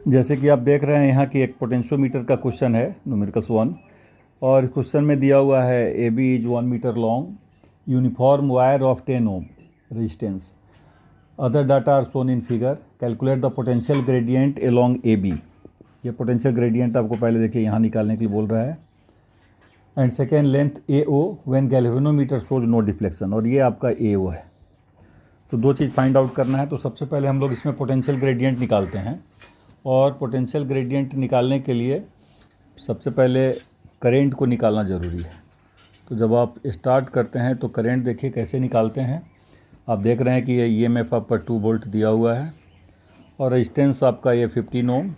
जैसे कि आप देख रहे हैं यहाँ की एक पोटेंशियोमीटर का क्वेश्चन है न्यूमेरिकल्स 1 और क्वेश्चन में दिया हुआ है A B is 1 metre long uniform wire of 10 ohm resistance. Other data are shown in figure. Calculate the potential gradient along A B. ये पोटेंशियल ग्रेडियंट आपको पहले देखिए यहाँ निकालने के लिए बोल रहा है। And second length A O when galvanometer shows no deflection, और ये आपका ए ओ है। तो दो चीज़ फाइंड आउट करना है। तो सबसे पहले हम लोग इसमें पोटेंशियल ग्रेडियंट निकालते हैं, और पोटेंशियल ग्रेडियंट निकालने के लिए सबसे पहले करंट को निकालना ज़रूरी है। तो जब आप स्टार्ट करते हैं तो करंट देखिए कैसे निकालते हैं। आप देख रहे हैं कि ये ईएमएफ आपका 2 वोल्ट दिया हुआ है, और रेजिस्टेंस आपका ये 15 ओम,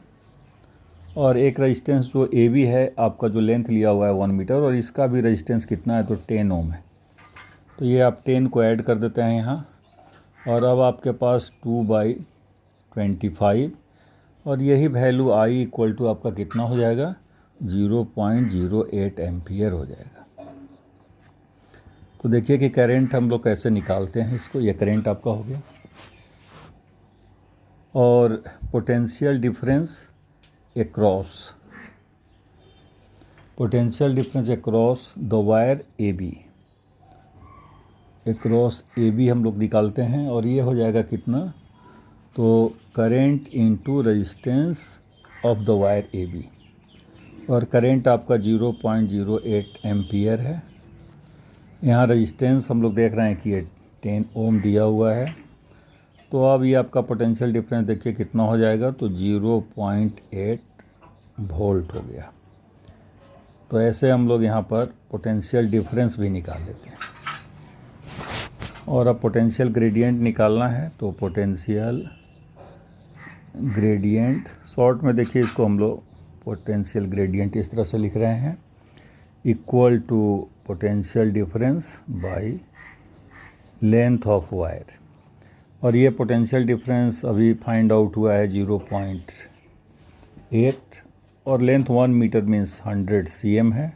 और एक रेजिस्टेंस जो ए बी है आपका जो लेंथ लिया हुआ है 1 मीटर, और इसका भी रेजिस्टेंस कितना है तो 10 ओम है। तो ये आप 10 को ऐड कर देते हैं यहाँ, और अब आपके पास 2/25, और यही वैल्यू आई इक्वल टू आपका कितना हो जाएगा 0.08 एम्पियर हो जाएगा। तो देखिए कि करंट हम लोग कैसे निकालते हैं इसको। ये करंट आपका हो गया, और potential difference across the wire A B, across A B हम लोग निकालते हैं, और ये हो जाएगा कितना तो current into resistance of the wire A B, और करंट आपका 0.08 एम्पियर है। यहाँ रेजिस्टेंस हम लोग देख रहे हैं कि ये 10 ओम दिया हुआ है। तो अब ये आपका पोटेंशियल डिफरेंस देखिए कितना हो जाएगा तो 0.8 वोल्ट हो गया। तो ऐसे हम लोग यहाँ पर पोटेंशियल डिफरेंस भी निकाल लेते हैं। और अब पोटेंशियल ग्रेडियंट निकालना है, तो पोटेंशियल ग्रेडियंट शॉर्ट में देखिए इसको हम लोग पोटेंशियल ग्रेडियंट इस तरह से लिख रहे हैं, equal to potential difference by length of wire. और ये पोटेंशियल डिफरेंस अभी फाइंड आउट हुआ है 0.8, और लेंथ 1 मीटर मीन्स 100 cm है।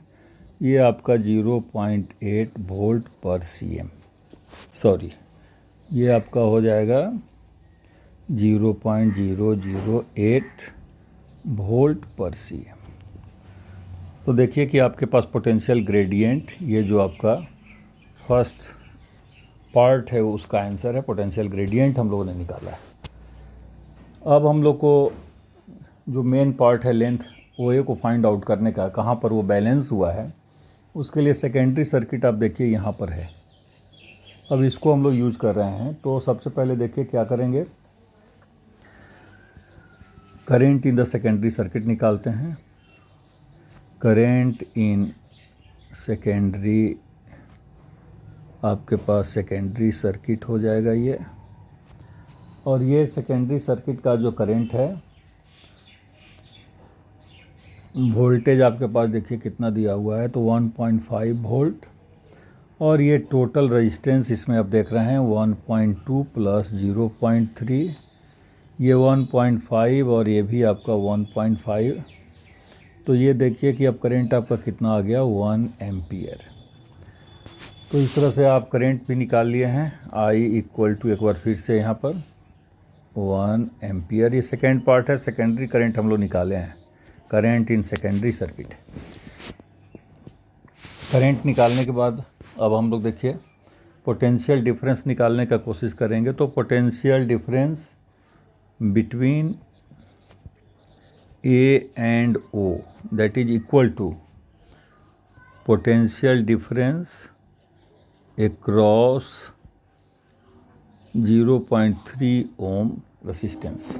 ये आपका 0.8 वोल्ट पर cm, सॉरी ये आपका हो जाएगा 0.008 वोल्ट पर cm। तो देखिए कि आपके पास पोटेंशियल ग्रेडियंट, ये जो आपका फर्स्ट पार्ट है उसका आंसर है। पोटेंशियल ग्रेडियंट हम लोगों ने निकाला है। अब हम लोग को जो मेन पार्ट है लेंथ ओ ए को फाइंड आउट करने का, कहाँ पर वो बैलेंस हुआ है, उसके लिए सेकेंडरी सर्किट आप देखिए यहाँ पर है। अब इसको हम लोग यूज़ कर रहे हैं। तो सबसे पहले देखिए क्या करेंगे, current in the secondary circuit निकालते हैं। करेंट इन सेकेंडरी, आपके पास सेकेंडरी सर्किट हो जाएगा ये, और ये सेकेंडरी सर्किट का जो करंट है, वोल्टेज आपके पास देखिए कितना दिया हुआ है तो 1.5 वोल्ट, और ये टोटल रेजिस्टेंस इसमें आप देख रहे हैं 1.2 प्लस 0.3, ये 1.5 और ये भी आपका 1.5। तो ये देखिए कि अब करंट आपका कितना आ गया 1 एम्पियर। तो इस तरह से आप करंट भी निकाल लिए हैं। आई इक्वल टू, एक बार फिर से यहाँ पर 1 एम्पियर, ये सेकेंड पार्ट है। सेकेंडरी करंट हम लोग निकाले हैं, current in secondary circuit. Current निकालने के बाद अब हम लोग देखिए पोटेंशियल डिफरेंस निकालने का कोशिश करेंगे। तो potential difference between A and O, that is equal to potential difference across 0.3 ohm resistance.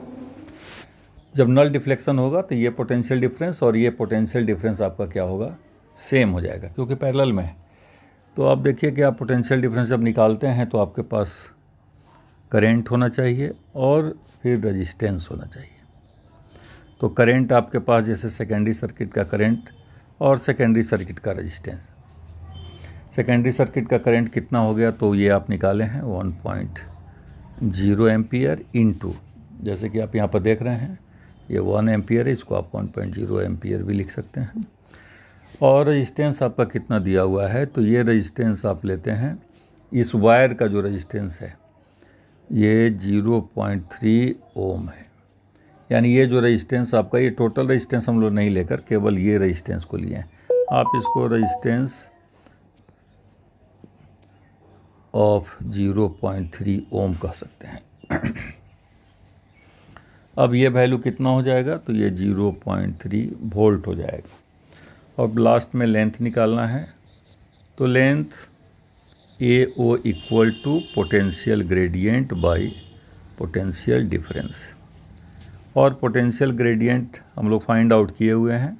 जब नल डिफ्लेक्शन होगा तो ये पोटेंशियल डिफरेंस और ये पोटेंशियल डिफरेंस आपका क्या होगा, सेम हो जाएगा, क्योंकि पैरेलल में है। तो आप देखिए कि आप पोटेंशियल डिफरेंस जब निकालते हैं तो आपके पास करंट होना चाहिए और फिर रेजिस्टेंस होना चाहिए। तो करंट आपके पास जैसे सेकेंडरी सर्किट का करंट और सेकेंडरी सर्किट का रेजिस्टेंस। सेकेंडरी सर्किट का करंट कितना हो गया तो ये आप निकाले हैं 1.0 एम्पियर इनटू, जैसे कि आप यहाँ पर देख रहे हैं ये 1 एम्पियर है, इसको आप 1.0 एम्पियर भी लिख सकते हैं। और रेजिस्टेंस आपका कितना दिया हुआ है तो ये रेजिस्टेंस आप लेते हैं, इस वायर का जो रेजिस्टेंस है ये 0.3 ओम है। यानी ये जो रेजिस्टेंस आपका, ये टोटल रेजिस्टेंस हम लोग नहीं लेकर केवल ये रेजिस्टेंस को लिए हैं। आप इसको रेजिस्टेंस ऑफ 0.3 ओम कह सकते हैं। अब ये वैल्यू कितना हो जाएगा, तो ये 0.3 वोल्ट हो जाएगा। अब लास्ट में लेंथ निकालना है, तो length AO equal to potential gradient by potential difference. और पोटेंशियल ग्रेडियंट हम लोग फाइंड आउट किए हुए हैं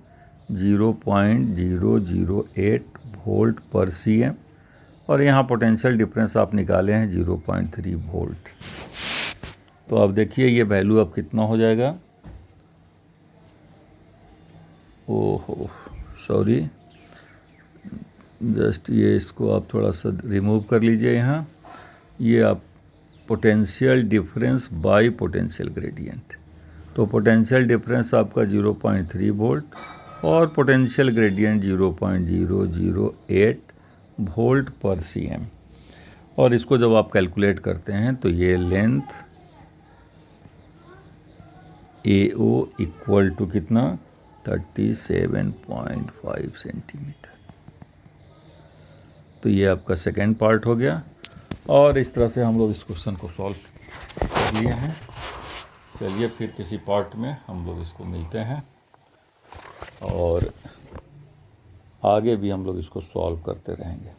0.008 वोल्ट पर cm, और यहाँ पोटेंशियल डिफरेंस आप निकाले हैं 0.3 वोल्ट। तो अब देखिए ये वैल्यू अब कितना हो जाएगा। ओहो सॉरी, जस्ट ये इसको आप थोड़ा सा रिमूव कर लीजिए यहाँ। ये आप potential difference bye potential gradient, तो पोटेंशियल डिफरेंस आपका 0.3 वोल्ट और पोटेंशियल ग्रेडियंट 0.008 वोल्ट पर cm। और इसको जब आप कैलकुलेट करते हैं तो ये लेंथ AO इक्वल टू कितना, 37.5 सेंटीमीटर। तो ये आपका सेकेंड पार्ट हो गया, और इस तरह से हम लोग इस क्वेश्चन को सॉल्व कर लिए हैं। चलिए फिर किसी पार्ट में हम लोग इसको मिलते हैं, और आगे भी हम लोग इसको सॉल्व करते रहेंगे।